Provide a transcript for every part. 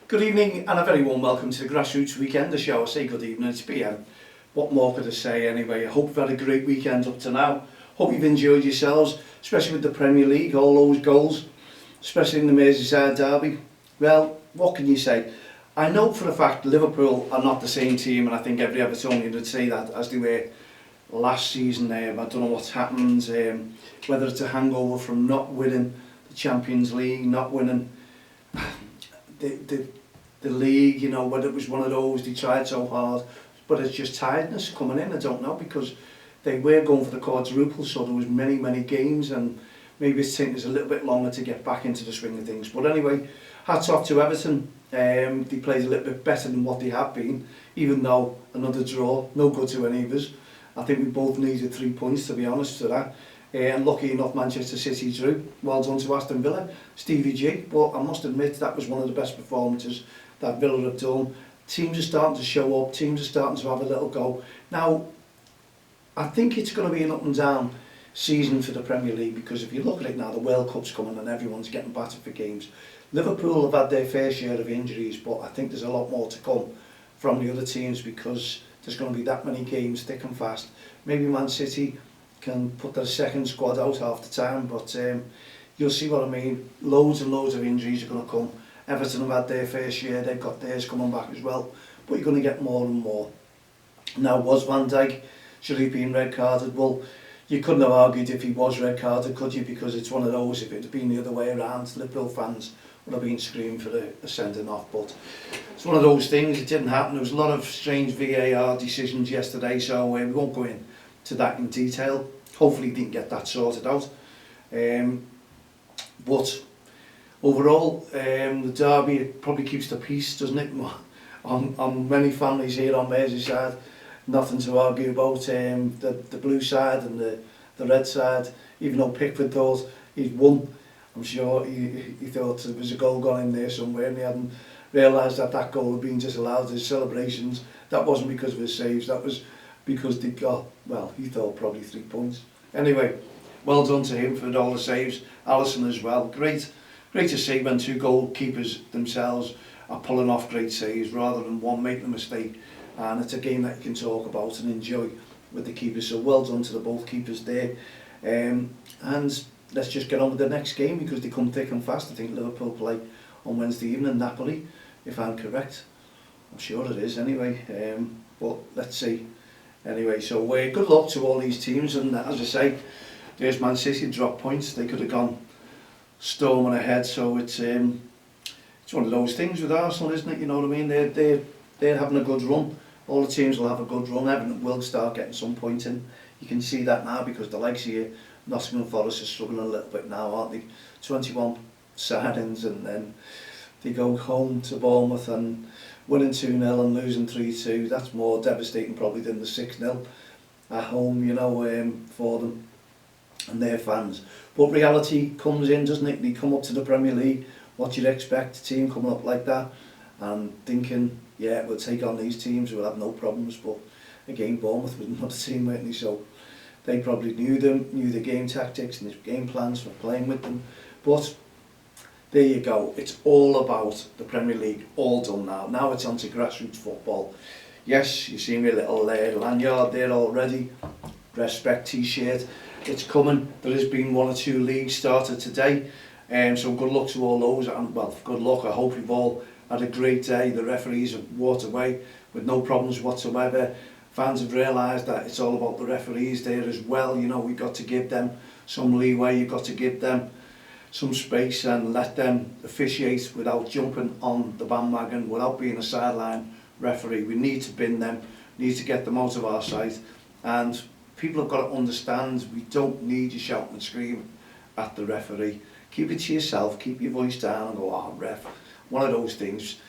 Good evening and a very warm welcome to the Grassroots weekend, the show. I say good evening, it's PM. What more could I say anyway? I hope you've had a great weekend up to now. Hope you've enjoyed yourselves, especially with the Premier League, all those goals, especially in the Merseyside derby. Well, what can you say? I know for a fact Liverpool are not the same team, and I think every Evertonian would say that, as they were last season. I don't know what's happened, whether it's a hangover from not winning the Champions League, not winning the league, you know, whether it was one of those, they tried so hard, but it's just tiredness coming in, I don't know, because they were going for the quadruple, so there was many games, and maybe it's taking us a little bit longer to get back into the swing of things. But anyway, hats off to Everton. They played a little bit better than what they have been, even though another draw, no good to any of us. I think we both needed 3 points, to be honest, for that. And lucky enough, Manchester City drew. Well done to Aston Villa, Stevie G. But I must admit, that was one of the best performances that Villa have done. Teams are starting to show up, teams are starting to have a little go. Now, I think it's going to be an up and down season for the Premier League, because if you look at it now, the World Cup's coming and everyone's getting battered for games. Liverpool have had their fair share of injuries, but I think there's a lot more to come from the other teams, because there's going to be that many games thick and fast. Maybe Man City can put their second squad out half the time, but you'll see what I mean. Loads and loads of injuries are going to come. Everton have had their fair share, they've got theirs coming back as well, but you're going to get more and more. Now, was Van Dijk, should he have been red carded? Well, you couldn't have argued if he was red carded, could you? Because it's one of those, if it had been the other way around, Liverpool fans would have been screaming for a sending off, but it's one of those things, it didn't happen. There was a lot of strange VAR decisions yesterday, so we won't go into that in detail. Hopefully didn't get that sorted out. But overall, the derby probably keeps the peace, doesn't it? On many families here on Merseyside, nothing to argue about. The blue side and the red side, even though Pickford thought he'd won, I'm sure he thought there was a goal gone in there somewhere, and he hadn't realised that goal had been disallowed. His celebrations, that wasn't because of his saves, that was because they got, well, he thought probably 3 points. Anyway, well done to him for all the saves. Alisson as well. Great to see when two goalkeepers themselves are pulling off great saves rather than one making a mistake. And it's a game that you can talk about and enjoy with the keepers. So well done to the both keepers there. And let's just get on with the next game, because they come thick and fast. I think Liverpool play on Wednesday evening, Napoli, if I'm correct. I'm sure it is anyway. But let's see. Anyway, so good luck to all these teams, and as I say, there's Man City drop points. They could have gone storming ahead, so it's one of those things with Arsenal, isn't it? You know what I mean? They're having a good run. All the teams will have a good run. Everton will start getting some points in. You can see that now, because the likes of Nottingham Forest are struggling a little bit now, aren't they? 21 signings, and then they go home to Bournemouth and winning 2-0 and losing 3-2. That's more devastating probably than the 6-0 at home, you know, for them and their fans. But reality comes in, doesn't it? They come up to the Premier League. What you'd expect, a team coming up like that and thinking, yeah, we'll take on these teams, we'll have no problems. But again, Bournemouth was not a team, weren't they? So they probably knew the game tactics and the game plans for playing with them. But there you go, it's all about the Premier League, all done now. Now it's on to grassroots football. Yes, you see me a little lanyard there already, Respect t-shirt, it's coming. There has been 1 or 2 leagues started today, so good luck to all those, and well, good luck. I hope you've all had a great day. The referees have walked away with no problems whatsoever. Fans have realised that it's all about the referees there as well. You know, we've got to give them some leeway, you've got to give them some space and let them officiate without jumping on the bandwagon, without being a sideline referee. We need to bin them, need to get them out of our sight, and people have got to understand we don't need you shouting and screaming at the referee. Keep it to yourself, keep your voice down and go, oh, ref. One of those things.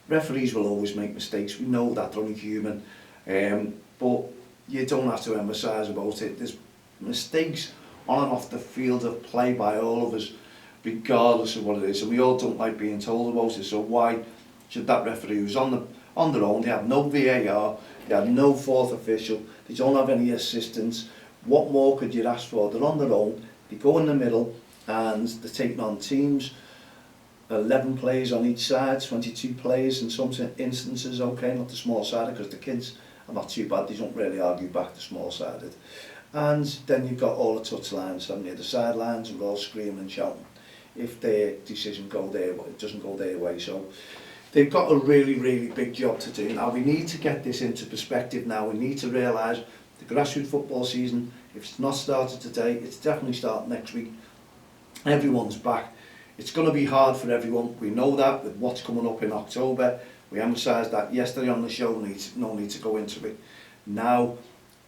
Referees will always make mistakes, we know that, they're only human, but you don't have to emphasise about it. There's mistakes on and off the field of play by all of us, regardless of what it is, and we all don't like being told about it. So why should that referee, who's on their own, they have no VAR, they have no fourth official, they don't have any assistants, what more could you ask for? They're on their own, they go in the middle and they're taking on teams 11 players on each side, 22 players in some instances, okay, not the small sided, because the kids are not too bad, they don't really argue back the small sided. And then you've got all the touch lines, haven't you? The sidelines are all screaming and shouting if their decision it doesn't go their way. So they've got a really, really big job to do. Now we need to get this into perspective now. We need to realise the grassroots football season, if it's not started today, it's definitely starting next week. Everyone's back. It's going to be hard for everyone. We know that with what's coming up in October. We emphasised that yesterday on the show, no need to go into it. Now,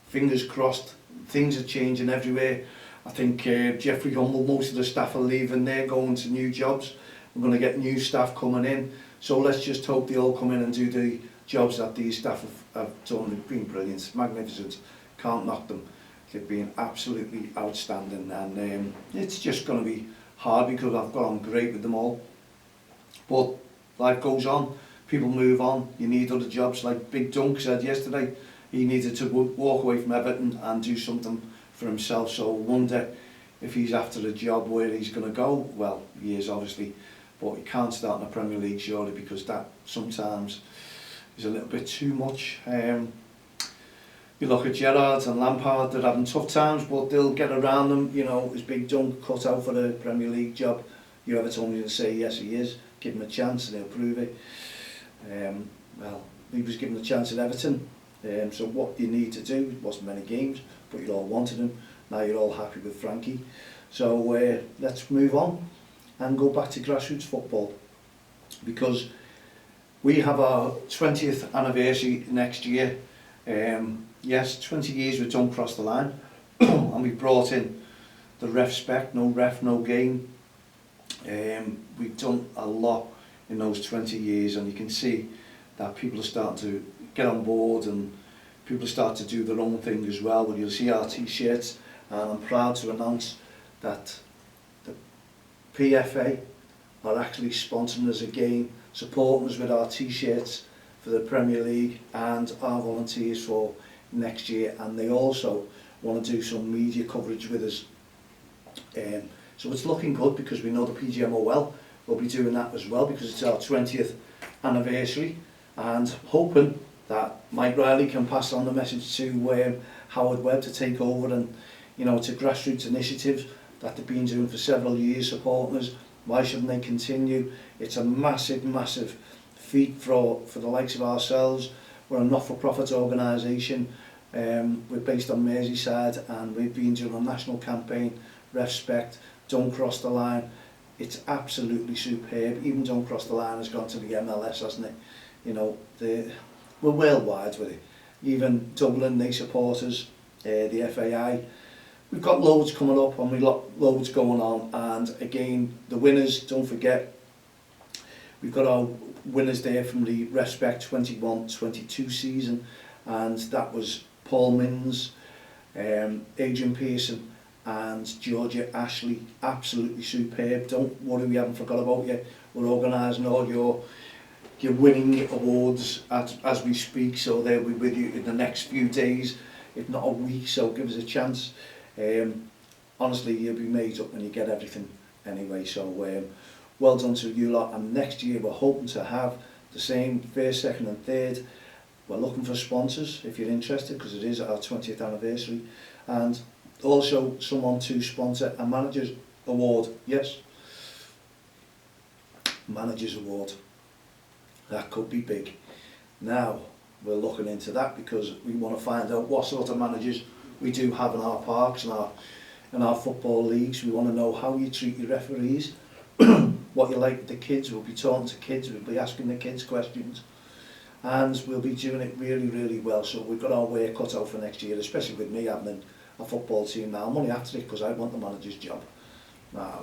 fingers crossed, things are changing everywhere. I think Jeffrey Humble, most of the staff are leaving there, going to new jobs. We're going to get new staff coming in. So let's just hope they all come in and do the jobs that these staff have done. They've been brilliant, magnificent, can't knock them. They've been absolutely outstanding, and it's just going to be hard because I've got on great with them all. But life goes on, people move on, you need other jobs. Like Big Dunk said yesterday, he needed to walk away from Everton and do something for himself. So I wonder if he's after a job where he's going to go. Well, he is obviously, but he can't start in the Premier League surely, because that sometimes is a little bit too much. You look at Gerrard and Lampard, they're having tough times, but they'll get around them. You know, is Big Dunk cut out for the Premier League job? You ever told me to say yes, he is. Give him a chance and he'll prove it. Well, he was given a chance at Everton. So what you need to do, it wasn't many games, but you all wanted him. Now you're all happy with Frankie. So let's move on and go back to grassroots football, because we have our 20th anniversary next year. Yes, 20 years we've done Cross the Line, and we brought in the ref spec, no ref, no game. We've done a lot in those 20 years, and you can see that people are starting to get on board, and people start to do their own thing as well. But you'll see our t-shirts, and I'm proud to announce that the PFA are actually sponsoring us again, supporting us with our t-shirts for the Premier League and our volunteers for next year, and they also want to do some media coverage with us. So it's looking good, because we know the PGMOL will be doing that as well, because it's our 20th anniversary, and hoping that Mike Riley can pass on the message to Howard Webb to take over, and you know, it's a grassroots initiative that they've been doing for several years, supporting us. Why shouldn't they continue? It's a massive, massive feat for the likes of ourselves. We're a not-for-profit organisation. We're based on Merseyside, and we've been doing a national campaign, Respect, Don't Cross the Line. It's absolutely superb. Even Don't Cross the Line has gone to the MLS, hasn't it? You know, we're worldwide with it. Even Dublin, they support us, the FAI. We've got loads coming up, and we've got loads going on. And again, the winners, don't forget, we've got our winners there from the Respect 21-22 season, and that was Paul Mins, Adrian Pearson and Georgia Ashley. Absolutely superb. Don't worry, we haven't forgot about you. We're organising all your winning awards as we speak, so they'll be with you in the next few days, if not a week, so give us a chance. Honestly, you'll be made up when you get everything anyway, so well done to you lot. And next year we're hoping to have the same first, second and third. We're looking for sponsors if you're interested, because it is our 20th anniversary, and also someone to sponsor a Managers Award. Yes, Managers Award. That could be big. Now we're looking into that, because we want to find out what sort of managers we do have in our parks and our football leagues. We want to know how you treat your referees, what you like with the kids. We'll be talking to kids, we'll be asking the kids questions, and we'll be doing it really, really well. So we've got our work cut out for next year, especially with me having a football team now. I'm only after it because I want the manager's job.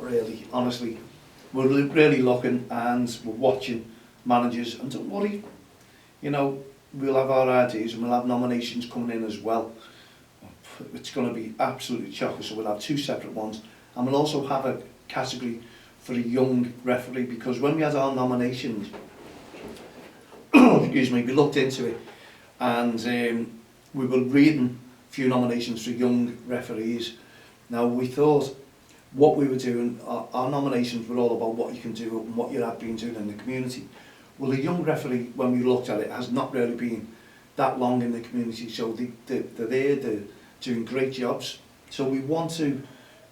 Really, honestly, we're really looking, and we're watching managers, and don't worry, you know, we'll have our ideas, and we'll have nominations coming in as well. It's going to be absolutely chocker, so we'll have two separate ones, and we'll also have a category for a young referee, because when we had our nominations, excuse me, we looked into it, and we were reading a few nominations for young referees. Now we thought what we were doing, our nominations were all about what you can do and what you have been doing in the community. Well, the young referee, when we looked at it, has not really been that long in the community, so they're doing great jobs. So we want to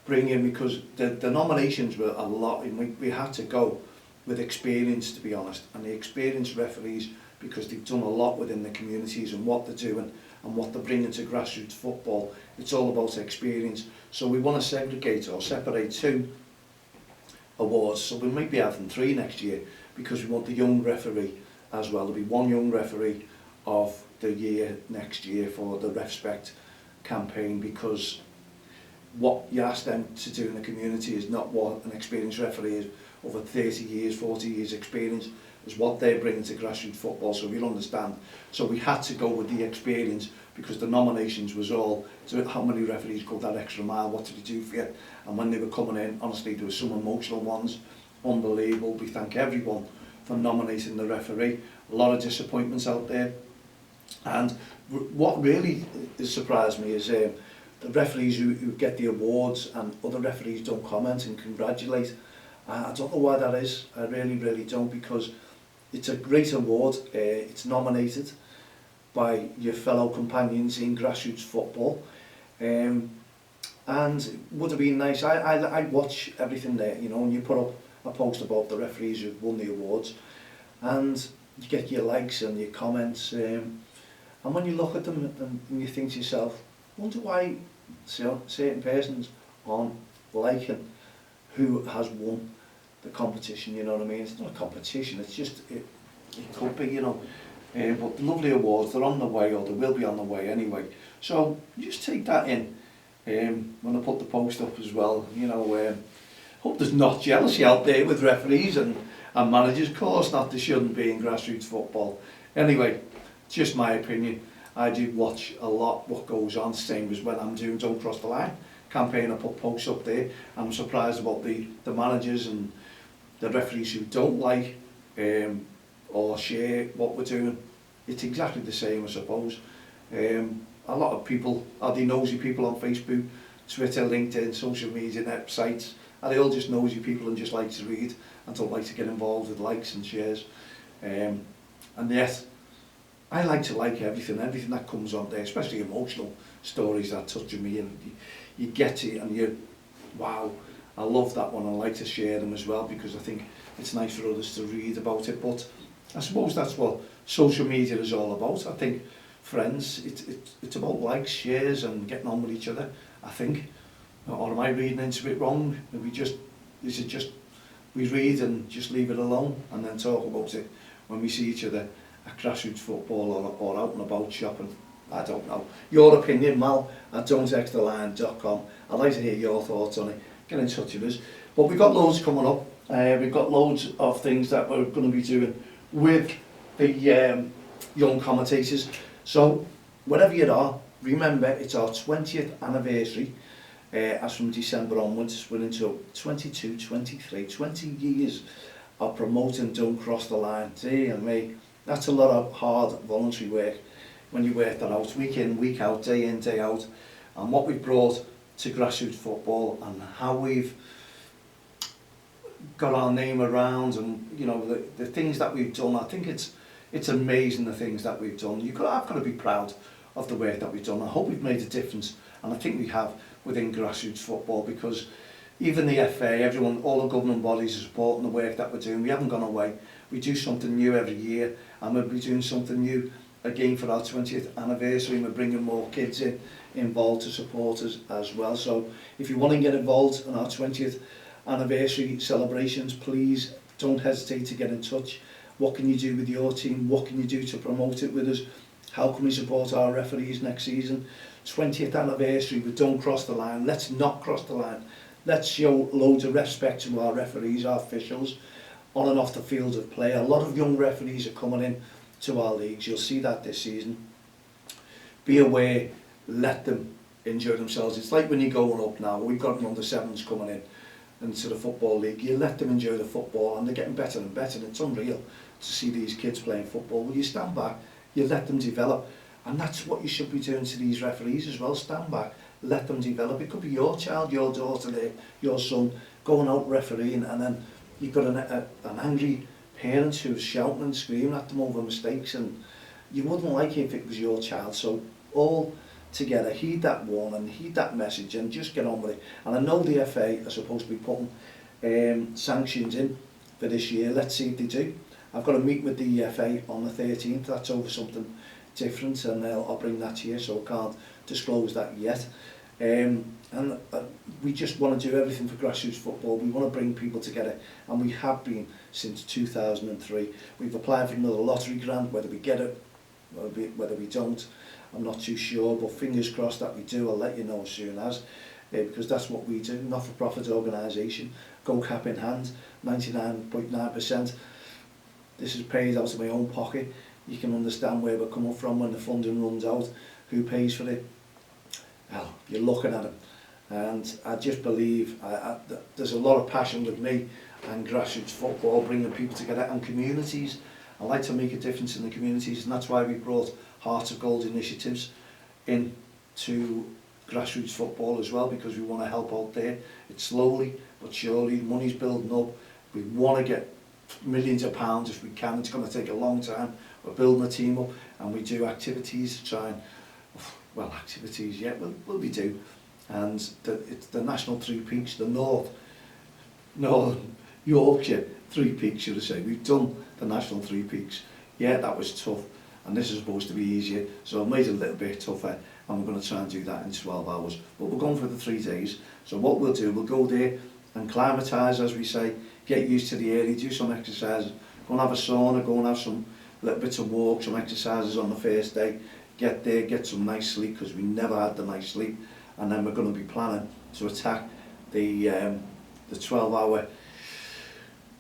bring in, because the nominations were a lot, and we had to go with experience, to be honest, and the experienced referees, because they've done a lot within the communities and what they're doing and what they're bringing to grassroots football. It's all about experience. So we want to segregate or separate 2 awards, so we might be having 3 next year, because we want the young referee as well. There'll be 1 young referee of the year next year for the RefSpect campaign, because what you ask them to do in the community is not what an experienced referee is over 30 years, 40 years experience, is what they're bringing to grassroots football, so you'll understand. So we had to go with the experience, because the nominations was all to how many referees go that extra mile, what did he do for you? And when they were coming in, honestly, there were some emotional ones, unbelievable. We thank everyone for nominating the referee. A lot of disappointments out there. And what really surprised me is the referees who get the awards and other referees don't comment and congratulate. I don't know why that is. I really, really don't, because it's a great award. It's nominated by your fellow companions in grassroots football. And it would have been nice. I watch everything there, you know, and you put up a post about the referees who've won the awards, and you get your likes and your comments. And when you look at them and you think to yourself, wonder why certain persons aren't liking who has won the competition, you know what I mean? It's not a competition, it's just, it could be, you know. But the lovely awards, they're on the way, or they will be on the way anyway. So just take that in when I put the post up as well, you know. Hope there's not jealousy out there with referees and managers. Of course not, there shouldn't be in grassroots football. Anyway, just my opinion. I do watch a lot what goes on, same as when I'm doing Don't Cross the Line campaign. I put posts up there. I'm surprised about the managers and the referees who don't like or share what we're doing. It's exactly the same, I suppose. A lot of people, are they nosy people on Facebook, Twitter, LinkedIn, social media, net sites? Are they all just nosy people and just like to read and don't like to get involved with likes and shares? And yet, I like to like everything that comes on there, especially emotional stories that touch me, and you get it and you, wow, I love that one. I like to share them as well, because I think it's nice for others to read about it. But I suppose that's what social media is all about. I think, friends, it's about likes, shares and getting on with each other, I think. Or am I reading into it wrong? Is it just we read and just leave it alone and then talk about it when we see each other at grassroots football or out and about shopping? I don't know. Your opinion, Mal, at don'texttheline.com. I'd like to hear your thoughts on it. Get in touch with us. But we've got loads coming up. We've got loads of things that we're going to be doing with the young commentators. So, wherever you are, remember it's our 20th anniversary. As from December onwards, we're into 22, 23, 20 years of promoting Don't Cross the Line. Dear me, that's a lot of hard voluntary work when you work that out, week in, week out, day in, day out. And what we've brought to grassroots football and how we've got our name around, and you know, the things that we've done. I think it's amazing, the things that we've done. I've got to be proud of the work that we've done. I hope we've made a difference, and I think we have within grassroots football, because even the FA, everyone, all the governing bodies are supporting the work that we're doing. We haven't gone away. We do something new every year, and we'll be doing something new again for our 20th anniversary, and we're bringing more kids involved to support us as well. So if you want to get involved in our 20th anniversary celebrations, please don't hesitate to get in touch. What can you do with your team? What can you do to promote it with us? How can we support our referees next season? 20th anniversary, we don't cross the line. Let's not cross the line. Let's show loads of respect to our referees, our officials, on and off the field of play. A lot of young referees are coming in to our leagues. You'll see that this season. Be aware, let them enjoy themselves. It's like when you're going up now, we've got an under-7s coming in into the football league. You let them enjoy the football, and they're getting better and better, and it's unreal to see these kids playing football. Well, you stand back, you let them develop, and that's what you should be doing to these referees as well. Stand back, let them develop. It could be your child, your daughter there, your son, going out refereeing, and then you've got an angry parent who's shouting and screaming at them over mistakes, and you wouldn't like it if it was your child. So all together, heed that warning, heed that message, and just get on with it. And I know the FA are supposed to be putting sanctions in for this year. Let's see if they do. I've got a meeting with the FA on the 13th. That's over something different, and I'll bring that to you, so I can't disclose that yet. And we just want to do everything for grassroots football. We want to bring people together, and we have been since 2003. We've applied for another lottery grant. Whether we get it, whether we don't, I'm not too sure, but fingers crossed that we do. I'll let you know as soon as, because that's what we do, not-for-profit organisation, go cap in hand, 99.9%. This is paid out of my own pocket. You can understand where we're coming from when the funding runs out, who pays for it. Well, you're looking at it. And I just believe there's a lot of passion with me and grassroots football, bringing people together, and communities. I like to make a difference in the communities, and that's why we brought Hearts of Gold initiatives into grassroots football as well, because we want to help out there. It's slowly but surely, money's building up. We want to get millions of pounds if we can. It's going to take a long time. We're building a team up, and we do activities to try and, well, activities, yeah, well we do. And it's the National Three Peaks, the Northern Yorkshire Three Peaks, should I say. We've done the National Three Peaks. Yeah, that was tough, and this is supposed to be easier, so I made it a little bit tougher, and we're going to try and do that in 12 hours. But we're going for the 3 days, so what we'll do, we'll go there and climatise, as we say, get used to the area, do some exercises, go and have a sauna, go and have some little bits of walk, some exercises on the first day, get there, get some nice sleep, because we never had the nice sleep, and then we're going to be planning to attack the 12-hour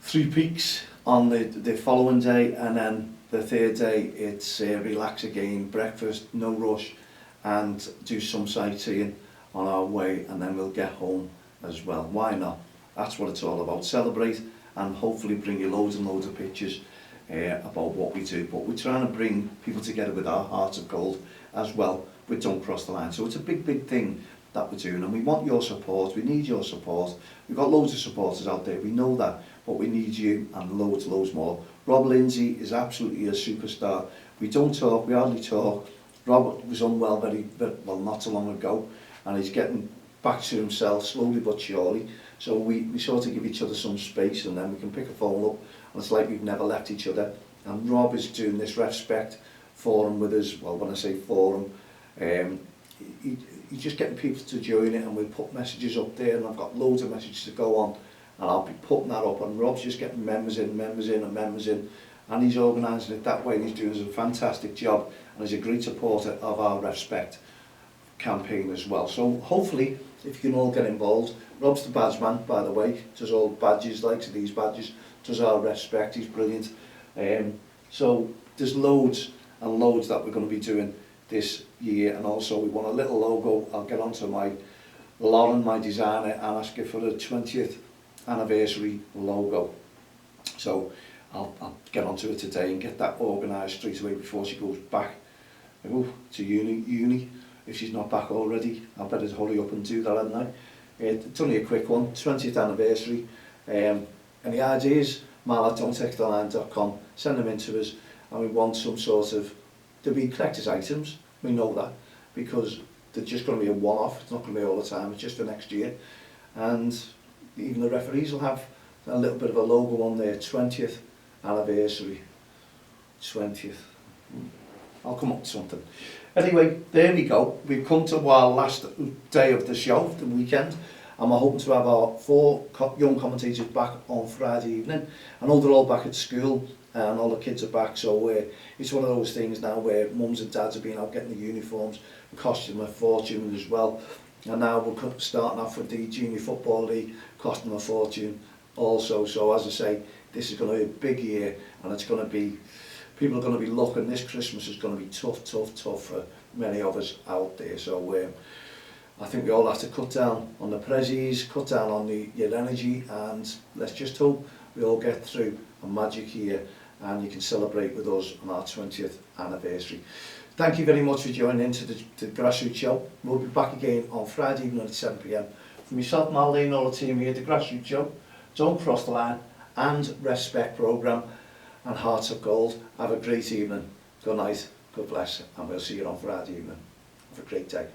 Three Peaks on the following day, and then the third day it's relax again, breakfast, no rush, and do some sightseeing on our way, and then we'll get home as well. Why not? That's what it's all about. Celebrate, and hopefully bring you loads and loads of pictures about what we do. But we're trying to bring people together with our Hearts of Gold as well, with Don't Cross the Line. So it's a big, big thing that we're doing, and we want your support. We need your support. We've got loads of supporters out there, we know that, but we need you and loads more. Rob Lindsay is absolutely a superstar. We don't talk, we hardly talk. Rob was unwell very well not so long ago, and he's getting back to himself slowly but surely. So we sort of give each other some space, and then we can pick a phone up, and it's like we've never left each other. And Rob is doing this Respect forum with us. Well, when I say forum, he's just getting people to join it, and we'll put messages up there, and I've got loads of messages to go on, and I'll be putting that up, and Rob's just getting members in, and he's organising it that way, and he's doing a fantastic job, and he's a great supporter of our Respect campaign as well. So hopefully, if you can all get involved. Rob's the badge man, by the way, does all badges, likes of these badges, does our Respect, he's brilliant. So there's loads and loads that we're going to be doing this year, and also we want a little logo. I'll get onto Lauren, my designer, and ask her for a 20th anniversary logo. So I'll get onto it today and get that organised straight away before she goes back to uni. If she's not back already, I'll better hurry up and do that, hadn't I? It's only a quick one, 20th anniversary. Any ideas? mal@don'ttextheline.com. Send them in to us, and we want some sort of, to be collector's items, we know that, because they're just going to be a one-off, it's not going to be all the time, it's just for next year. And even the referees will have a little bit of a logo on there, 20th anniversary, 20th. I'll come up with something. Anyway, there we go. We've come to our last day of the show, the weekend, and we're hoping to have our 4 young commentators back on Friday evening. I know they're all back at school, and all the kids are back, so it's one of those things now where mums and dads have been out getting the uniforms, costing them a fortune as well, and now we're starting off with the Junior Football League, costing them a fortune also. So as I say, this is going to be a big year, and it's going to be, people are going to be looking, this Christmas is going to be tough for many of us out there. So I think we all have to cut down on the prezzies, cut down on your energy, and let's just hope we all get through a magic year, and you can celebrate with us on our 20th anniversary. Thank you very much for joining into the Grassroots show. We'll be back again on Friday evening at 7 p.m. For myself, Marlene, and all the team here at the Grassroots show, Don't Cross the Line and Respect programme and Hearts of Gold. Have a great evening. Good night, God bless, and we'll see you on Friday evening. Have a great day.